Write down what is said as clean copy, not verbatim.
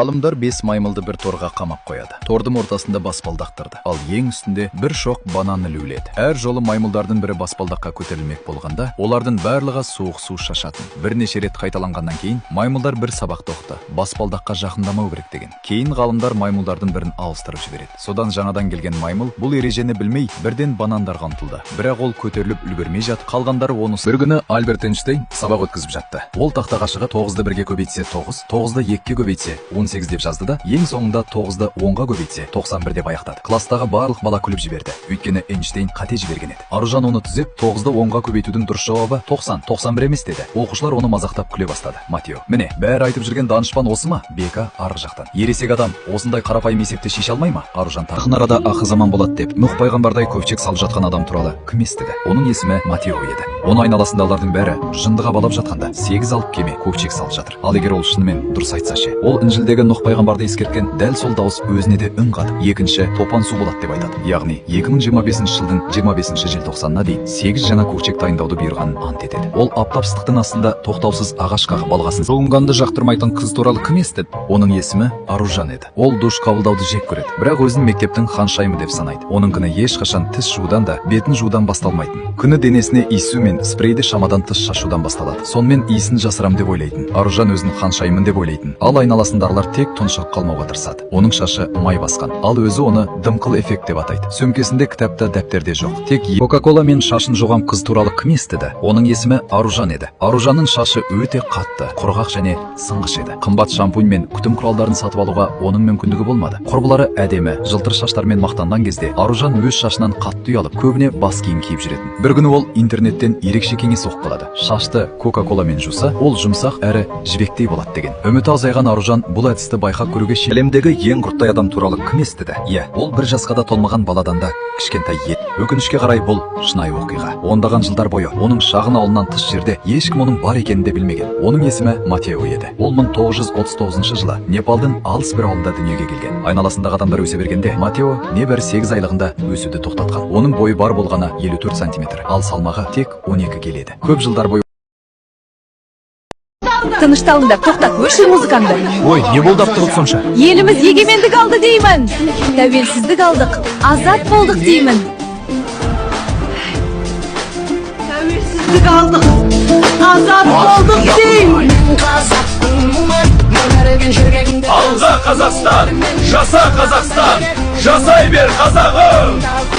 Ғалымдар 5 маймылды бір торға қамап қояды. Тордың ортасында баспалдақтырды. Ал ең үстінде бір шоқ банан ілуледі. Әр жолы маймылдардың бірі баспалдаққа көтерілмек болғанда, олардың барлығы суық су шашатын. Бірнеше рет қайталанғаннан кейін маймылдар бір сабақ тоқты. Баспалдаққа жақындамау керек деген. Кейін ғалымдар маймылдардың бірін алыстырып жібереді. Содан жаңадан келген маймыл бұл ережені білмей бірден банандарға ұмтылды. Бірақ ол көтеріліп үлгермей жатып, қалғандары оны бір күні Альберт Эйнштейн сабақ өткізіп жатты. Ол тақтаға шығып 9-ды 1-ге көбейтсе 9, 9-ды 2-ге көбейтсе 18 деп жазды да, ең соңында 9-ды 10-ға көбейтсе 91 деп аяқтады. Класстағы барлық бала күліп жіберді. Өйткені Эйнштейн қате жіберген еді. Аружан оны түзеп 9-ды 10-ға көбейтудің дұрыс жауабы 90, 91 емес деді. Оқушылар оны мазақтап күле бастады. Матео: "Міне, бәрі айтып жүрген данышпан осы ма?" Бека арғы жақтан: "Ересек адам осындай қарапайым есепті шеше алмай ма?" Аружан: "Жақын арада ақы заман болады" деп Нұх пайғамбардай көпшек салып жатқан адам туралы кім естіді? Оның есімі Матео еді. Оның айналасындағылардың бәрі жындыға балап жатқанда 8 алып кеме көпшек салып жатыр. Ал егер ол шынымен дұрыс айтса ше, ол Інжілдегі Нұх пайғамбарды ескерткен дәл сол дауыс өзіне де үн қатып, екінші топан су болады деп айтады. Яғни 2025 жылдың 25 желтоқсанына дейін 8 жаңа көкшек дайындауды бұйырғанын ант етеді. Ол аптап ыстықтың астында тоқтаусыз ағаш қағып балғасын соғынғанды жақтырмайтын қыз туралы кім естіді? Оның есімі Аружан еді. Ол душ қабылдауды жек көреді, бірақ өзін мектептің ханшайымы деп санайды. Оның күні ешқашан тіс жуудан да, бетін жуудан басталмайтын. Күні денесіне иісу мен спрейді шамадан тыс шашудан басталады. Сонымен иісін жасырам деп ойлайтын. Аружан өзін ханшайымын деп ойлайтын. Ал айналасындағылар тек тұншығып қалмауға тырысады. Оның шашы май басқан, ал өзі оны дымқыл эффект деп атайды. Сөмкесінде кітапта, дәптерде жоқ. Тек Кока-кола мен шашын жуған қыз туралы кім естіді? Оның есімі Аружан еді. Аружанның шашы өте қатты, құрғақ және сынғыш еді. Қымбат шампунь мен күтім құралдарын сатып алуға оның мүмкіндігі болмады. Құрбылары әдемі, жылтыр шаштармен мақтанған кезде Аружан өз шашынан қатты ұялып, көбіне бас киім киіп жүретін. Бір күні ол интернеттен ерекше кеңес оқып қалады. Шашты Кока-коламен жуса, ол жұмсақ әрі жібектей болады деген. Үміті азайған Аружан бұл әдісті байқап көруге әлемдегі ең құрттай адам туралы кім естіді? Иә, ол бір жасқа да толмаған баладан да кішкентай ет. Өкінішке қарай бұл шынайы оқиға. Ондаған жылдар бойы оның шағын ауылынан тыс жерде ешкім оның бар екенін де білмеген. Оның есімі Матео еді. Ол 1939 жылы Непалдың алыс бір ауылында дүниеге келген. Айналасындағы адамдар өсе бергенде Матео небәрі 8 айлығында өсуді тоқтатқан. Оның бойы бар болғаны 54 сантиметр, ал салмағы тек 12 келеді. Көп жылдар бойы Тынышталыңдар, тоқтат, өшір музыкаңды. Ой, не болды аптығып сонша? Еліміз егемендік алды деймін. Тәуелсіздік алдық, азат болдық деймін. Тәуелсіздік алдық, азат болдық деймін. Алға Қазақстан, жаса Қазақстан, жасай бер қазағым.